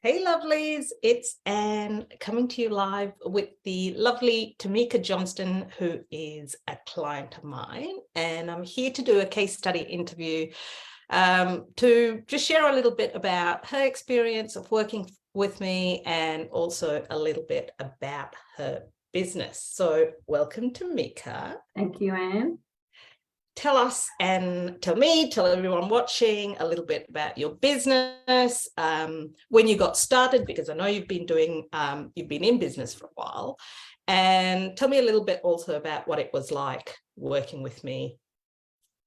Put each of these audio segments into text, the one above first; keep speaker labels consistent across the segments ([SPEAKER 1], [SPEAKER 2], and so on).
[SPEAKER 1] Hey lovelies, it's Anne coming to you live with the lovely Tamika Johnston, who is a client of mine, and I'm here to do a case study interview to just share a little bit about her experience of working with me and also a little bit about her business. So welcome, Tamika.
[SPEAKER 2] Thank you, Anne.
[SPEAKER 1] Tell us and tell me, tell everyone watching a little bit about your business, when you got started, because I know you've been in business for a while, and tell me a little bit also about what it was like working with me.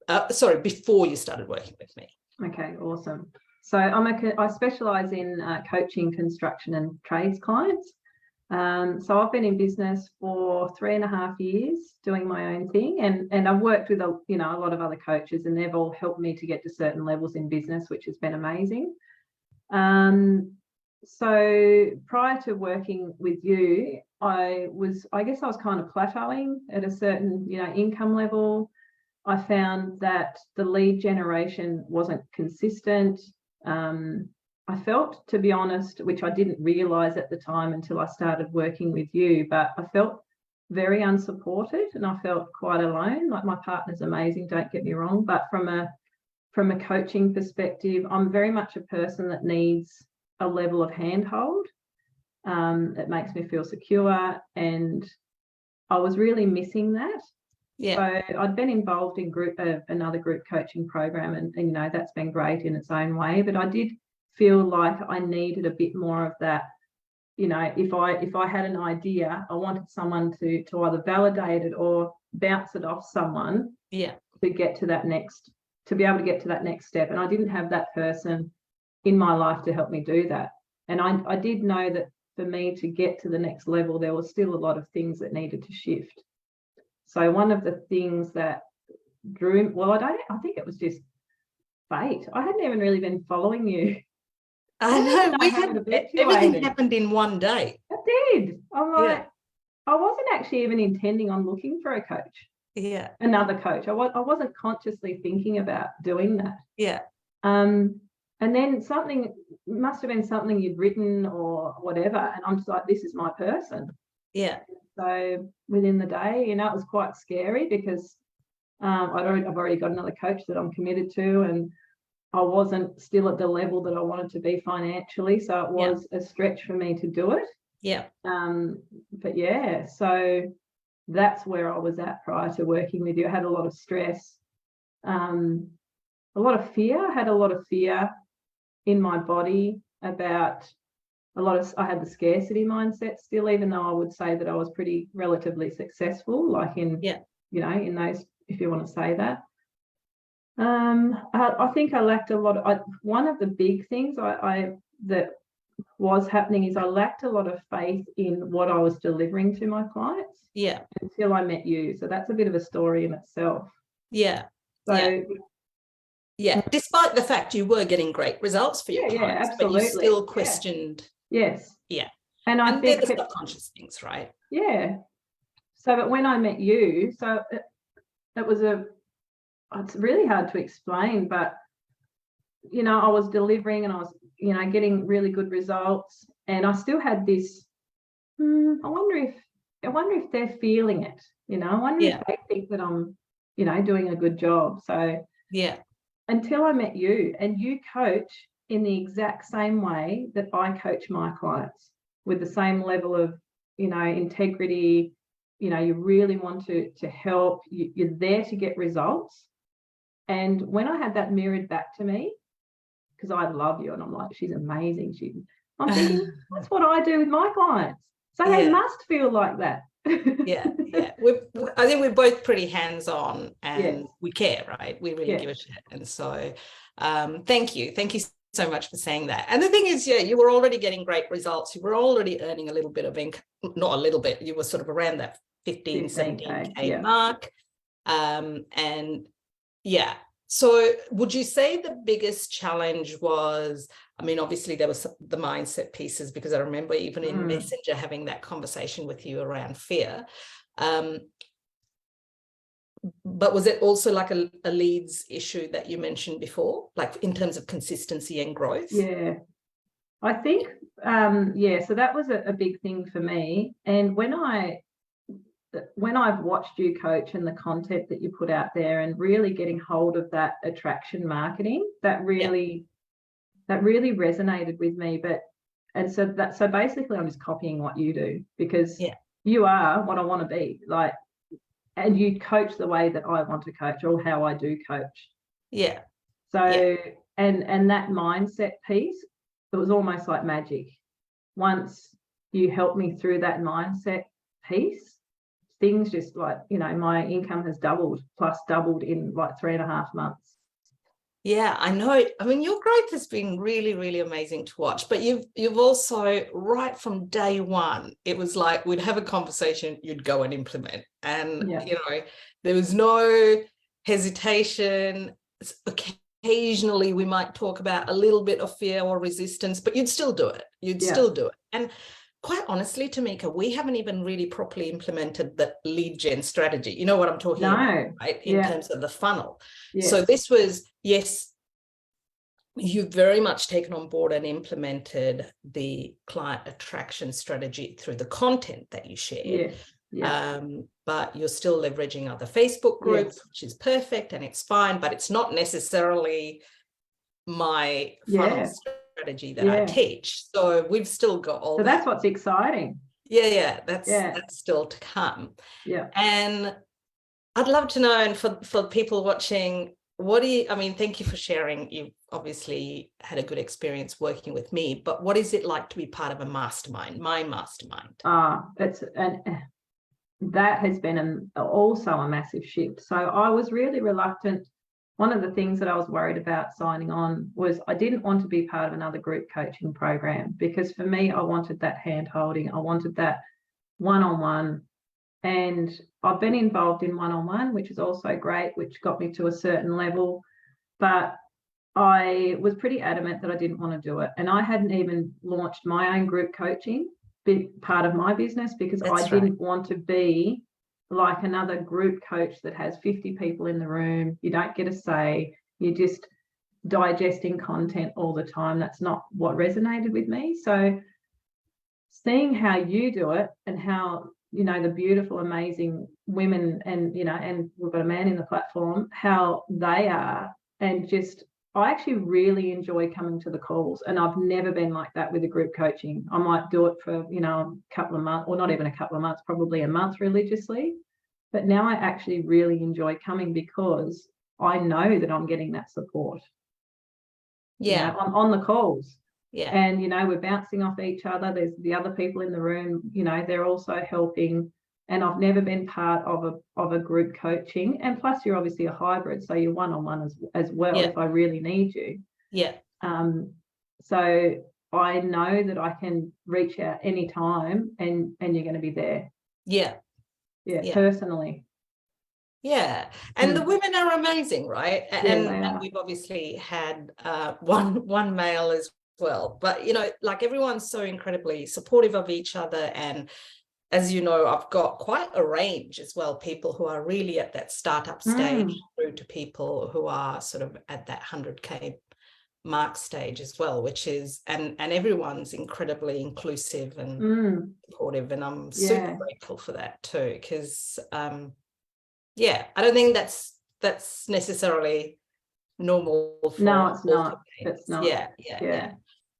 [SPEAKER 1] Before you started working with me.
[SPEAKER 2] Okay, awesome. So I specialise in coaching construction and trades clients. So I've been in business for 3.5 years doing my own thing, and I've worked with a lot of other coaches, and they've all helped me to get to certain levels in business, which has been amazing. So prior to working with you, I guess I was kind of plateauing at a certain income level. I found that the lead generation wasn't consistent. I felt, to be honest, which I didn't realise at the time until I started working with you, but I felt very unsupported and I felt quite alone. Like, my partner's amazing, don't get me wrong, but from a coaching perspective, I'm very much a person that needs a level of handhold. It makes me feel secure, and I was really missing that. Yeah. So I'd been involved in another group coaching program, and that's been great in its own way, but I did feel like I needed a bit more of that. If I had an idea, I wanted someone to either validate it or bounce it off someone, to be able to get to that next step. And I didn't have that person in my life to help me do that. And I did know that for me to get to the next level, there was still a lot of things that needed to shift. So one of the things that drew, I think it was just fate. I hadn't even really been following you.
[SPEAKER 1] I know, everything happened in one day.
[SPEAKER 2] It did. I'm like, I wasn't actually even intending on looking for a coach.
[SPEAKER 1] Yeah.
[SPEAKER 2] Another coach. I wasn't consciously thinking about doing that.
[SPEAKER 1] Yeah.
[SPEAKER 2] And then something must have been something you'd written or whatever, and I'm just like, this is my person.
[SPEAKER 1] Yeah.
[SPEAKER 2] So within the day, it was quite scary because I've already got another coach that I'm committed to, and I wasn't still at the level that I wanted to be financially, so it was a stretch for me to do it. Yeah. But yeah, so that's where I was at prior to working with you. I had a lot of stress, a lot of fear. I had a lot of fear in my body about I had the scarcity mindset still, even though I would say that I was pretty relatively successful, like in those, if you want to say that. I think I lacked a lot. One of the big things that was happening is I lacked a lot of faith in what I was delivering to my clients. Yeah. Until I met you. So that's a bit of a story in itself.
[SPEAKER 1] Yeah. So yeah. Despite the fact you were getting great results for your clients,
[SPEAKER 2] absolutely.
[SPEAKER 1] But you still questioned.
[SPEAKER 2] Yes.
[SPEAKER 1] Yeah.
[SPEAKER 2] And I think
[SPEAKER 1] they're the subconscious things, right?
[SPEAKER 2] Yeah. So, but when I met you, so it was it's really hard to explain, but I was delivering and I was getting really good results, and I still had this I wonder if they're feeling it, I wonder if they think that I'm doing a good job. So until I met you, and you coach in the exact same way that I coach my clients, with the same level of integrity. You really want to help, you're there to get results. And when I had that mirrored back to me, because I love you and I'm like, she's amazing, I'm thinking, that's what I do with my clients. So they must feel like that.
[SPEAKER 1] Yeah. I think we're both pretty hands-on, and we care, right? We really give a shit. And so thank you so much for saying that. And the thing is, you were already getting great results. You were already earning a little bit of income, not a little bit, you were sort of around that 17K mark. So would you say the biggest challenge was, obviously there was the mindset pieces, because I remember even in Messenger having that conversation with you around fear. But was it also like a leads issue that you mentioned before, like in terms of consistency and growth?
[SPEAKER 2] Yeah. I think, so that was a big thing for me. And when I've watched you coach and the content that you put out there and really getting hold of that attraction marketing, that really resonated with me. So basically I'm just copying what you do, because you are what I want to be, like, and you coach the way that I want to coach, or how I do coach.
[SPEAKER 1] Yeah.
[SPEAKER 2] So and that mindset piece, it was almost like magic. Once you helped me through that mindset piece, things just, like, my income has doubled in like 3.5 months.
[SPEAKER 1] Yeah, I know. I mean, your growth has been really, really amazing to watch, but you've also, right from day one, it was like we'd have a conversation, you'd go and implement. And, there was no hesitation. Occasionally we might talk about a little bit of fear or resistance, but you'd still do it. Still do it. And quite honestly, Tamika, we haven't even really properly implemented the lead gen strategy. You know what I'm talking about, right? In terms of the funnel. Yes. So this was, you've very much taken on board and implemented the client attraction strategy through the content that you shared. But you're still leveraging other Facebook groups, which is perfect and it's fine, but it's not necessarily my funnel strategy that I teach. So we've still got all
[SPEAKER 2] that. So that's what's exciting.
[SPEAKER 1] That's still to come. And I'd love to know, and for people watching, thank you for sharing. You've obviously had a good experience working with me, but what is it like to be part of a mastermind, my mastermind?
[SPEAKER 2] That has been also a massive shift. So I was really reluctant. One of the things that I was worried about signing on was I didn't want to be part of another group coaching program, because for me, I wanted that hand holding. I wanted that one-on-one. And I've been involved in one-on-one, which is also great, which got me to a certain level. But I was pretty adamant that I didn't want to do it. And I hadn't even launched my own group coaching part of my business, because I didn't want to be like another group coach that has 50 people in the room. You don't get a say. You're just digesting content all the time. That's not what resonated with me. So seeing how you do it, and how, the beautiful, amazing women, and, and we've got a man in the platform, how they are, and just, I actually really enjoy coming to the calls. And I've never been like that with a group coaching. I might do it for, a couple of months, or not even a couple of months, probably a month religiously. But now I actually really enjoy coming, because I know that I'm getting that support. On the calls. And, we're bouncing off each other. There's the other people in the room, they're also helping. And I've never been part of a group coaching. And plus, you're obviously a hybrid, so you're one-on-one as well if I really need you. So I know that I can reach out anytime, and you're going to be there. Personally.
[SPEAKER 1] And the women are amazing, right? And we've obviously had one male as well, but like, everyone's so incredibly supportive of each other. And as you know, I've got quite a range as well, people who are really at that startup stage through to people who are sort of at that 100K mark stage as well, which is, and everyone's incredibly inclusive and supportive, and I'm super grateful for that too, because I don't think that's necessarily normal for
[SPEAKER 2] it's not. It's not.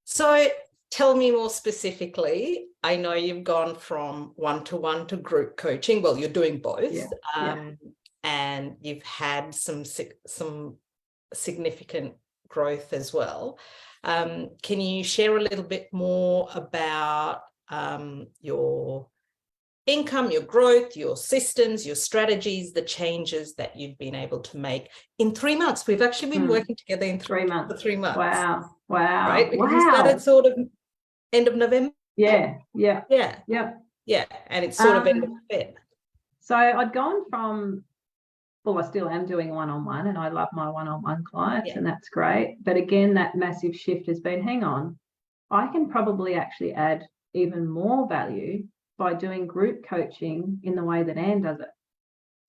[SPEAKER 1] So tell me more specifically. I know you've gone from one-to-one to group coaching. Well, you're doing both. And you've had some significant growth as well. Can you share a little bit more about your income, your growth, your systems, your strategies, the changes that you've been able to make in 3 months? We've actually been working together in 3 months. For 3 months.
[SPEAKER 2] Wow.
[SPEAKER 1] Right? Because we started sort of end of November. And it's sort of end of Feb.
[SPEAKER 2] So I'd gone from, I still am doing one-on-one, and I love my one-on-one clients, and that's great. But again, that massive shift has been, hang on, I can probably actually add even more value by doing group coaching in the way that Anne does it.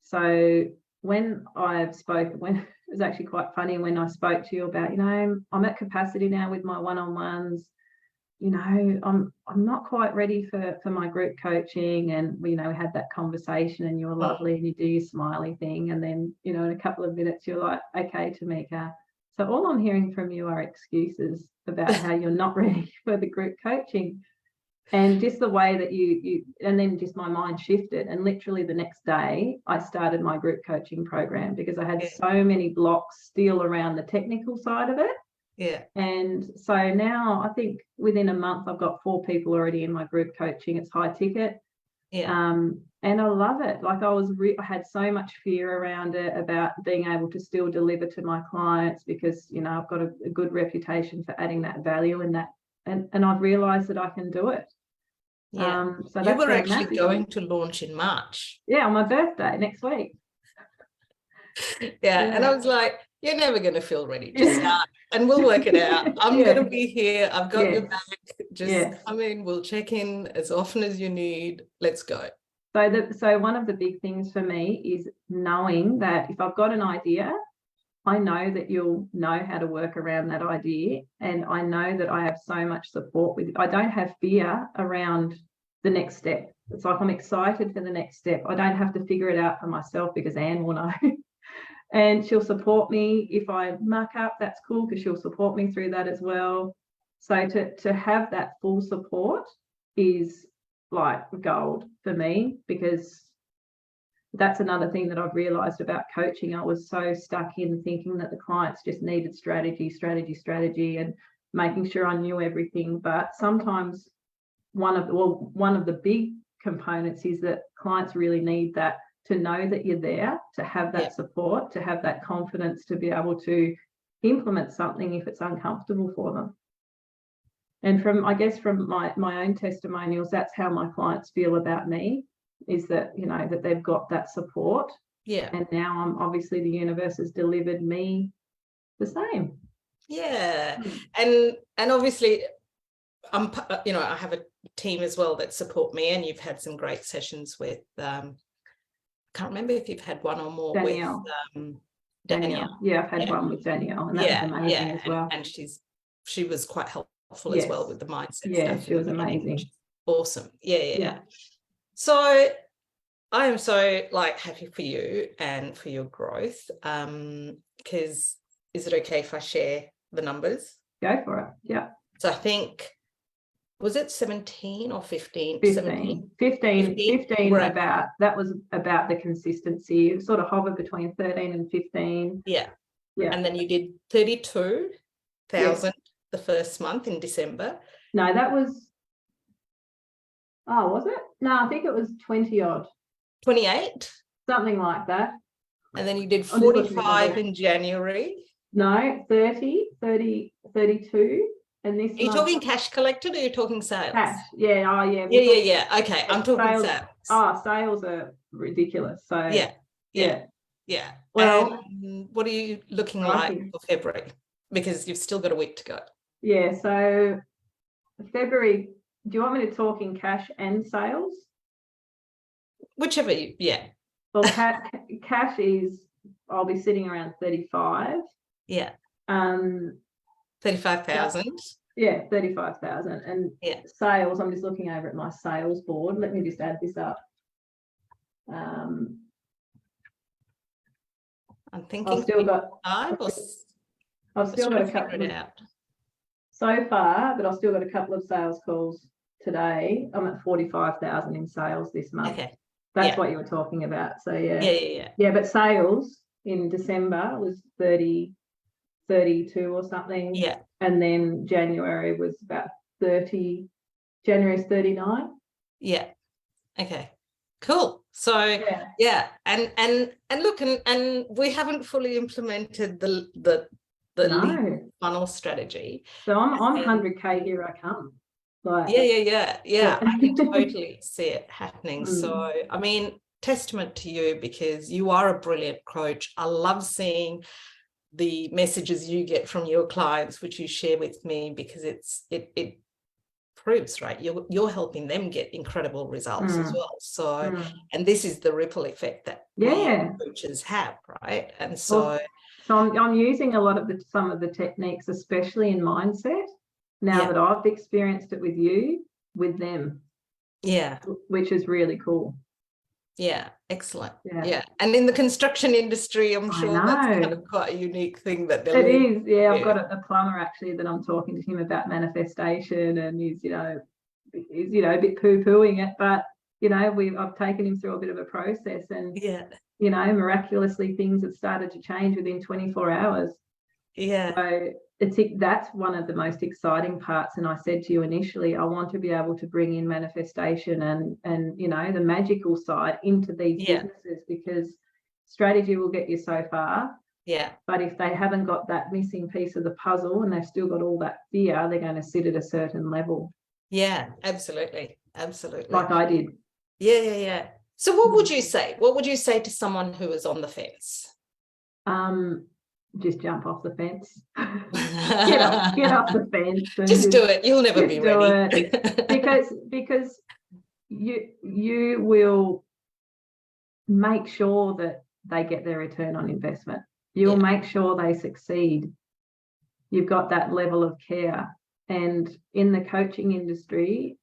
[SPEAKER 2] So when it was actually quite funny when I spoke to you about, I'm at capacity now with my one-on-ones. you know, I'm not quite ready for my group coaching. And we had that conversation, and you were lovely, and you do your smiley thing, and then in a couple of minutes you're like, okay, Tamika, so all I'm hearing from you are excuses about how you're not ready for the group coaching. And just the way that you and then just my mind shifted, and literally the next day I started my group coaching program, because I had so many blocks still around the technical side of it.
[SPEAKER 1] Yeah.
[SPEAKER 2] And so now I think within a month I've got 4 people already in my group coaching. It's high ticket.
[SPEAKER 1] Yeah.
[SPEAKER 2] And I love it. Like I had so much fear around it, about being able to still deliver to my clients, because I've got a good reputation for adding that value in that, and I've realized that I can do it.
[SPEAKER 1] Yeah.
[SPEAKER 2] So
[SPEAKER 1] you were
[SPEAKER 2] been
[SPEAKER 1] actually
[SPEAKER 2] massive.
[SPEAKER 1] going to launch in March.
[SPEAKER 2] Yeah, on my birthday next week.
[SPEAKER 1] Yeah. And I was like, you're never going to feel ready. Just start and we'll work it out. I'm going to be here. I've got your back. Just come in. We'll check in as often as you need. Let's go.
[SPEAKER 2] So one of the big things for me is knowing that if I've got an idea, I know that you'll know how to work around that idea. And I know that I have so much support with it. I don't have fear around the next step. It's like I'm excited for the next step. I don't have to figure it out for myself, because Anne will know. And she'll support me. If I muck up, that's cool, because she'll support me through that as well. So to have that full support is like gold for me, because that's another thing that I've realized about coaching. I was so stuck in thinking that the clients just needed strategy, and making sure I knew everything. But sometimes one of the big components is that clients really need that, to know that you're there, to have that support, to have that confidence to be able to implement something if it's uncomfortable for them. And from my own testimonials, that's how my clients feel about me, is that, that they've got that support.
[SPEAKER 1] Yeah.
[SPEAKER 2] And now obviously the universe has delivered me the same.
[SPEAKER 1] Yeah. And obviously I have a team as well that support me, and you've had some great sessions with can't remember if you've had one or more
[SPEAKER 2] Danielle.
[SPEAKER 1] with Danielle.
[SPEAKER 2] Yeah, I've had one with Danielle, and that was amazing as well.
[SPEAKER 1] And she was quite helpful as well with the mindset stuff.
[SPEAKER 2] She was amazing.
[SPEAKER 1] Awesome. Yeah. So I am so happy for you and for your growth. Because is it okay if I share the numbers?
[SPEAKER 2] Go for it. Yeah.
[SPEAKER 1] So I think, was it 17 or 15?
[SPEAKER 2] 15. 15 about, that was about the consistency. It sort of hovered between 13 and 15.
[SPEAKER 1] Yeah. And then you did 32,000 the first month in December.
[SPEAKER 2] No, that was, was it? No, I think it was 20 odd. 28? Something like that.
[SPEAKER 1] And then you did 45 in January.
[SPEAKER 2] No, 30, 32. And this, are
[SPEAKER 1] you talking cash collected, or are you talking sales?
[SPEAKER 2] Cash. Yeah.
[SPEAKER 1] Yeah. Okay, I'm talking sales.
[SPEAKER 2] Sales are ridiculous. So
[SPEAKER 1] yeah. Well, and what are you looking like for February? Because you've still got a week to go.
[SPEAKER 2] Yeah. So February. Do you want me to talk in cash and sales?
[SPEAKER 1] Whichever you. Yeah.
[SPEAKER 2] Well, cash is. I'll be sitting around 35.
[SPEAKER 1] Yeah. 35,000.
[SPEAKER 2] Yeah, 35,000. And sales, I'm just looking over at my sales board. Let me just add this up.
[SPEAKER 1] I'm thinking
[SPEAKER 2] I've still got
[SPEAKER 1] a couple
[SPEAKER 2] so far, but I've still got a couple of sales calls today. I'm at 45,000 in sales this month.
[SPEAKER 1] Okay.
[SPEAKER 2] That's what you were talking about. So
[SPEAKER 1] yeah.
[SPEAKER 2] But sales in December was 32 or something.
[SPEAKER 1] Yeah.
[SPEAKER 2] And then January was about 30. January's 39.
[SPEAKER 1] Yeah. Okay. Cool. So and look, and we haven't fully implemented the lead funnel strategy.
[SPEAKER 2] So I'm 100K, here I come.
[SPEAKER 1] Yeah. I can totally see it happening. So I mean, testament to you, because you are a brilliant coach. I love seeing the messages you get from your clients, which you share with me, because it proves, right, you're helping them get incredible results as well. So and this is the ripple effect that coaches have, right? And so
[SPEAKER 2] I'm using a lot of some of the techniques, especially in mindset, now that I've experienced it with you, with them.
[SPEAKER 1] Yeah.
[SPEAKER 2] Which is really cool.
[SPEAKER 1] Yeah, excellent. Yeah. And in the construction industry, I'm sure that's kind of quite a unique thing that they're
[SPEAKER 2] It is. Yeah, I've got a plumber actually that I'm talking to him about manifestation, and he's a bit poo-pooing it, but I've taken him through a bit of a process, and miraculously things have started to change within 24 hours.
[SPEAKER 1] Yeah.
[SPEAKER 2] So that's one of the most exciting parts. And I said to you initially, I want to be able to bring in manifestation and the magical side into these businesses, because strategy will get you so far.
[SPEAKER 1] Yeah.
[SPEAKER 2] But if they haven't got that missing piece of the puzzle and they've still got all that fear, they're going to sit at a certain level.
[SPEAKER 1] Yeah, absolutely. Absolutely.
[SPEAKER 2] Like I did.
[SPEAKER 1] Yeah. So what would you say? What would you say to someone who is on the fence?
[SPEAKER 2] Just jump off the fence. get off the fence. And
[SPEAKER 1] just do it. You'll never be ready.
[SPEAKER 2] because you will make sure that they get their return on investment. You'll make sure they succeed. You've got that level of care. And in the coaching industry,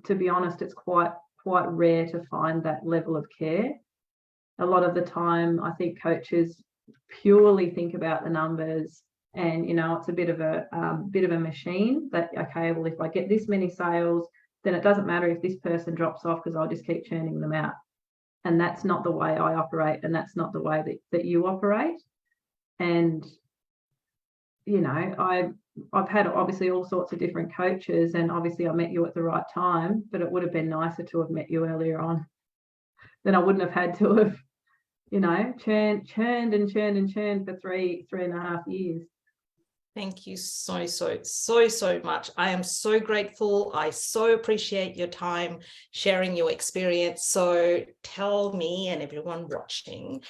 [SPEAKER 2] to be honest, it's quite rare to find that level of care. A lot of the time, I think coaches purely think about the numbers, and it's a bit of a machine that, okay, well, if I get this many sales, then it doesn't matter if this person drops off, because I'll just keep churning them out. And that's not the way I operate, and that's not the way that you operate. And I've had obviously all sorts of different coaches, and obviously I met you at the right time, but it would have been nicer to have met you earlier on. Then I wouldn't have had to have churned for 3.5 years.
[SPEAKER 1] Thank you so much. I am so grateful. I so appreciate your time sharing your experience. So tell me and everyone watching,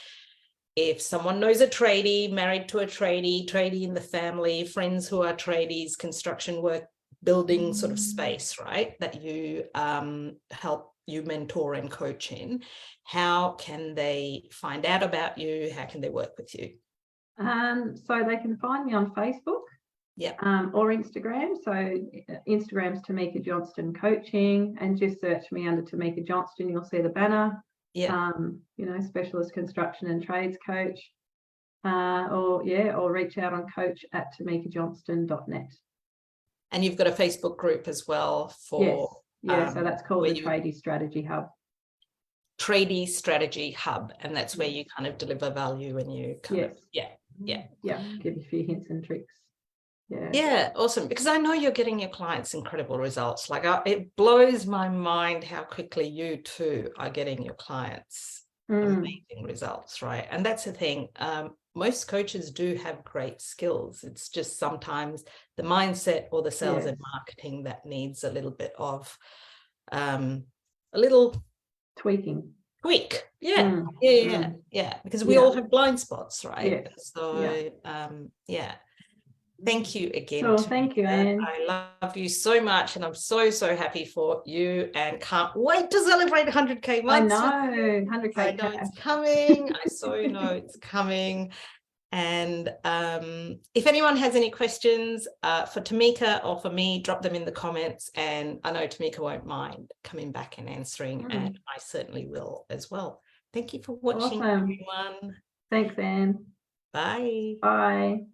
[SPEAKER 1] if someone knows a tradie, married to a tradie in the family, friends who are tradies, construction work, building sort of space, right, that you help, you mentor and coach in, how can they find out about you? How can they work with you?
[SPEAKER 2] So they can find me on Facebook, or Instagram. So Instagram's Tamika Johnston Coaching, and just search me under Tamika Johnston. You'll see the banner. Specialist construction and trades coach. Or reach out on coach@tamikajohnston.net.
[SPEAKER 1] And you've got a Facebook group as well for
[SPEAKER 2] so that's called the Tradie Strategy Hub.
[SPEAKER 1] Tradie Strategy Hub, and that's where you kind of deliver value, and you kind of
[SPEAKER 2] give you a few hints and tricks.
[SPEAKER 1] Awesome, because I know you're getting your clients incredible results. Like it blows my mind how quickly you too are getting your clients amazing results, right? And that's the thing, most coaches do have great skills. It's just sometimes the mindset or the sales and marketing that needs a little bit of a little tweak. Because we all have blind spots, right? So thank you again.
[SPEAKER 2] Thank you, Anne.
[SPEAKER 1] I love you so much, and I'm so happy for you, and can't wait to celebrate 100K months.
[SPEAKER 2] I know, 100K.
[SPEAKER 1] I know it's coming. I so know it's coming. And if anyone has any questions for Tamika or for me, drop them in the comments, and I know Tamika won't mind coming back and answering, and I certainly will as well. Thank you for watching, everyone.
[SPEAKER 2] Thanks, Anne.
[SPEAKER 1] Bye.
[SPEAKER 2] Bye.